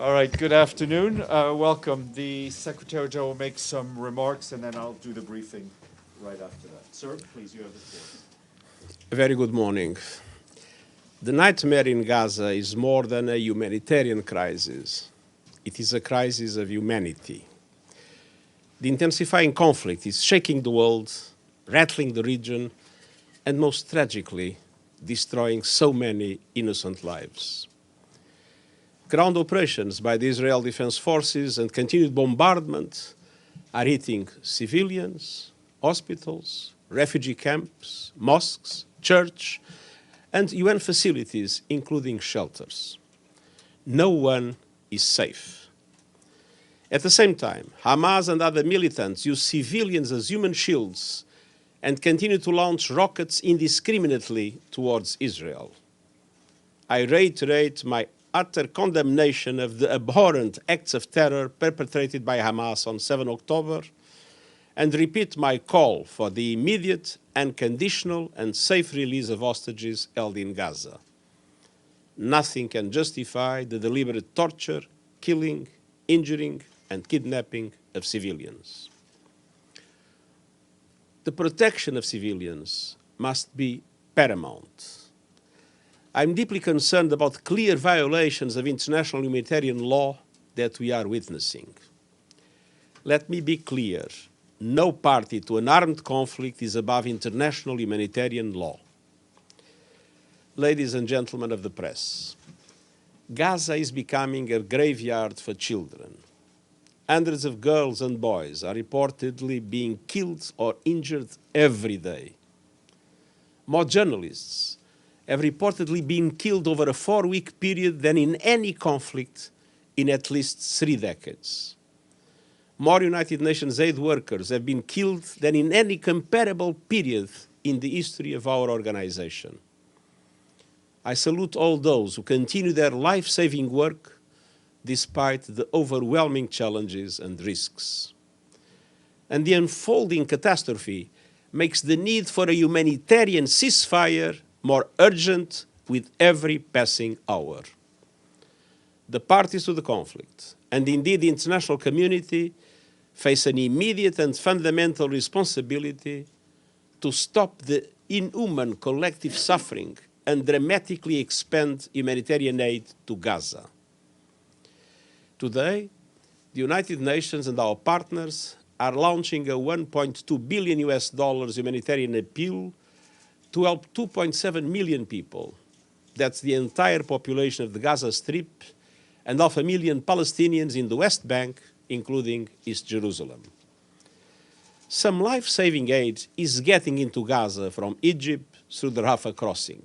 All right, good afternoon. Welcome. The Secretary-General will make some remarks, and then I'll do the briefing right after that. Sir, please, you have the floor. A very good morning. The nightmare in Gaza is more than a humanitarian crisis. It is a crisis of humanity. The intensifying conflict is shaking the world, rattling the region, and most tragically, destroying so many innocent lives. Ground operations by the Israel Defense Forces and continued bombardment are hitting civilians, hospitals, refugee camps, mosques, church, and UN facilities, including shelters. No one is safe. At the same time, Hamas and other militants use civilians as human shields and continue to launch rockets indiscriminately towards Israel. I reiterate my utter condemnation of the abhorrent acts of terror perpetrated by Hamas on 7 October and repeat my call for the immediate, unconditional and safe release of hostages held in Gaza. Nothing can justify the deliberate torture, killing, injuring and kidnapping of civilians. The protection of civilians must be paramount. I'm deeply concerned about clear violations of international humanitarian law that we are witnessing. Let me be clear. No party to an armed conflict is above international humanitarian law. Ladies and gentlemen of the press, Gaza is becoming a graveyard for children. Hundreds of girls and boys are reportedly being killed or injured every day. More journalists have reportedly been killed over a 4-week period than in any conflict in at least 3 decades. More United Nations aid workers have been killed than in any comparable period in the history of our organization. I salute all those who continue their life-saving work despite the overwhelming challenges and risks. And the unfolding catastrophe makes the need for a humanitarian ceasefire more urgent with every passing hour. The parties to the conflict, and indeed the international community, face an immediate and fundamental responsibility to stop the inhuman collective suffering and dramatically expand humanitarian aid to Gaza. Today, the United Nations and our partners are launching a $1.2 billion humanitarian appeal to help 2.7 million people. That's the entire population of the Gaza Strip and 500,000 Palestinians in the West Bank, including East Jerusalem. Some life-saving aid is getting into Gaza from Egypt through the Rafah crossing.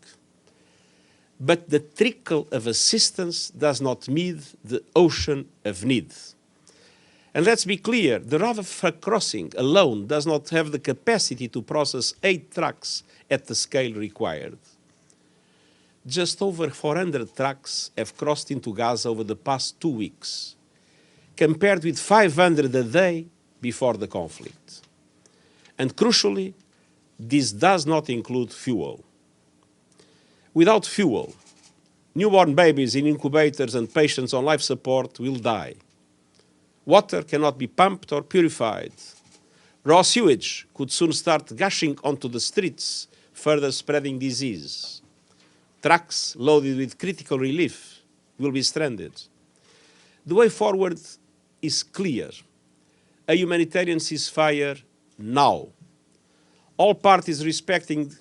But the trickle of assistance does not meet the ocean of need. And let's be clear, the Rafah crossing alone does not have the capacity to process 8 trucks at the scale required. Just over 400 trucks have crossed into Gaza over the past 2 weeks, compared with 500 a day before the conflict. And crucially, this does not include fuel. Without fuel, newborn babies in incubators and patients on life support will die. Water cannot be pumped or purified. Raw sewage could soon start gushing onto the streets, further spreading disease. Trucks loaded with critical relief will be stranded. The way forward is clear. A humanitarian ceasefire now. All parties respecting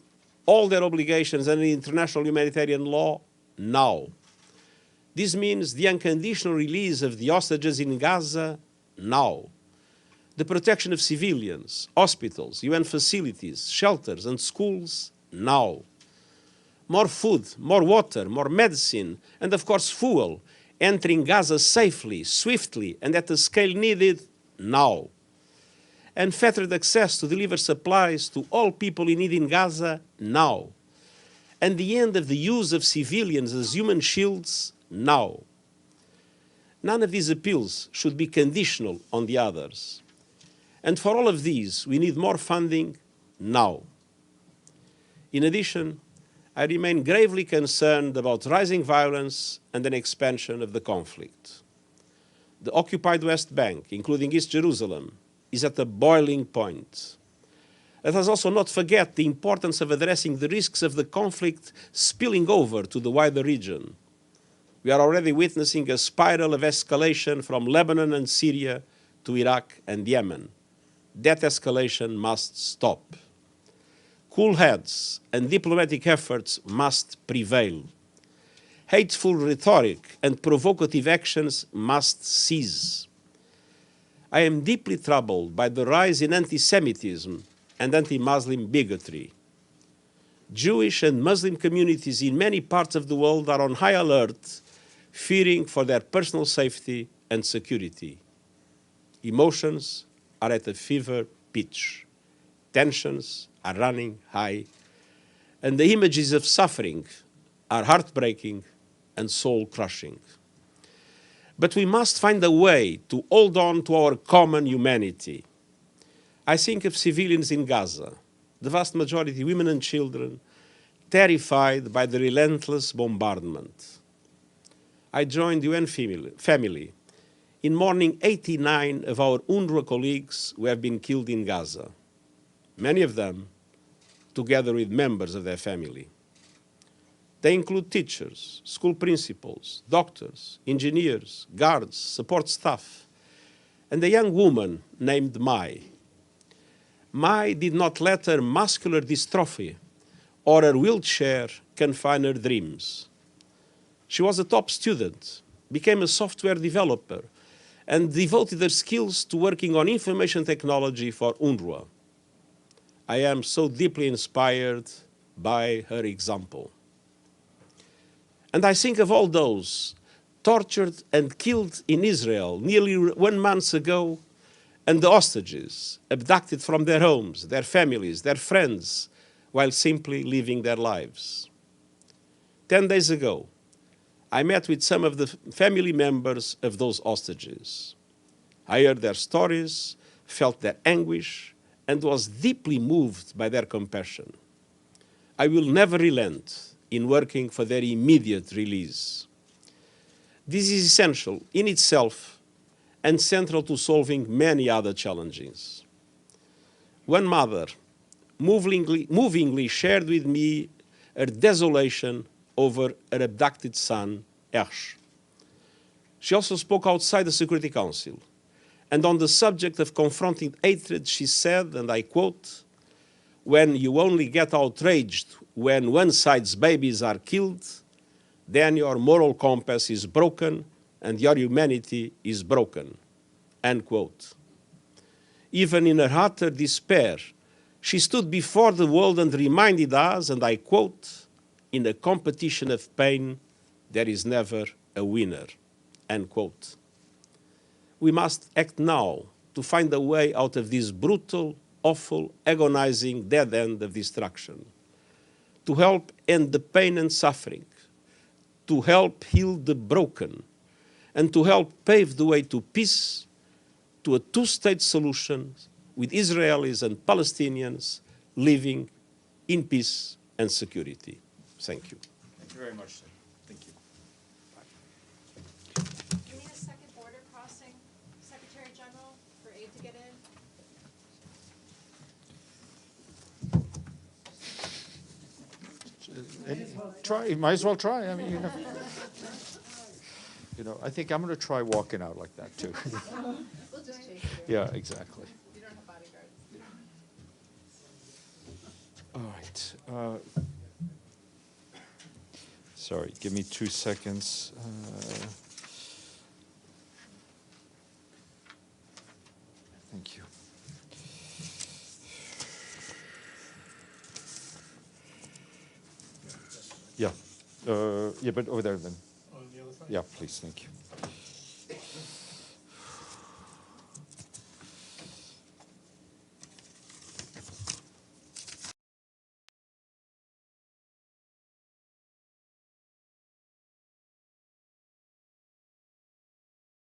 all their obligations under international humanitarian law now. This means the unconditional release of the hostages in Gaza now. The protection of civilians, hospitals, UN facilities, shelters and schools now. More food, more water, more medicine, and of course fuel entering Gaza safely, swiftly, and at the scale needed now. Unfettered access to deliver supplies to all people in need in Gaza now. And the end of the use of civilians as human shields now. None of these appeals should be conditional on the others. And for all of these, we need more funding now. In addition, I remain gravely concerned about rising violence and an expansion of the conflict. The occupied West Bank, including East Jerusalem, is at a boiling point. Let us also not forget the importance of addressing the risks of the conflict spilling over to the wider region. We are already witnessing a spiral of escalation from Lebanon and Syria to Iraq and Yemen. That escalation must stop. Cool heads and diplomatic efforts must prevail. Hateful rhetoric and provocative actions must cease. I am deeply troubled by the rise in anti-Semitism and anti-Muslim bigotry. Jewish and Muslim communities in many parts of the world are on high alert, fearing for their personal safety and security. Emotions are at a fever pitch. Tensions are running high. And the images of suffering are heartbreaking and soul-crushing. But we must find a way to hold on to our common humanity. I think of civilians in Gaza, the vast majority women and children, terrified by the relentless bombardment. I joined the UN family in mourning 89 of our UNRWA colleagues who have been killed in Gaza, many of them together with members of their family. They include teachers, school principals, doctors, engineers, guards, support staff, and a young woman named Mai. Mai did not let her muscular dystrophy or her wheelchair confine her dreams. She was a top student, became a software developer, and devoted her skills to working on information technology for UNRWA. I am so deeply inspired by her example. And I think of all those tortured and killed in Israel nearly 1 month ago, and the hostages abducted from their homes, their families, their friends, while simply living their lives. 10 days ago, I met with some of the family members of those hostages. I heard their stories, felt their anguish, and was deeply moved by their compassion. I will never relent in working for their immediate release. This is essential in itself and central to solving many other challenges. One mother movingly shared with me her desolation over her abducted son, Ersh. She also spoke outside the Security Council, and on the subject of confronting hatred, she said, and I quote, "When you only get outraged when one side's babies are killed, then your moral compass is broken and your humanity is broken," end quote. Even in her utter despair, she stood before the world and reminded us, and I quote, "In a competition of pain, there is never a winner," end quote. We must act now to find a way out of this brutal, awful, agonizing dead end of destruction, to help end the pain and suffering, to help heal the broken, and to help pave the way to peace, to a two-state solution with Israelis and Palestinians living in peace and security. Thank you. Thank you very much, sir. Thank you. We need a second border crossing, Secretary-General, for aid to get in. Try. You might as well try. I mean, you know, I think I'm going to try walking out like that too. We'll just chase you. Yeah, exactly. You don't have bodyguards. All right. Sorry, give me 2 seconds. Thank you. Yeah. Yeah, but over there then. On the other side? Yeah, please, thank you.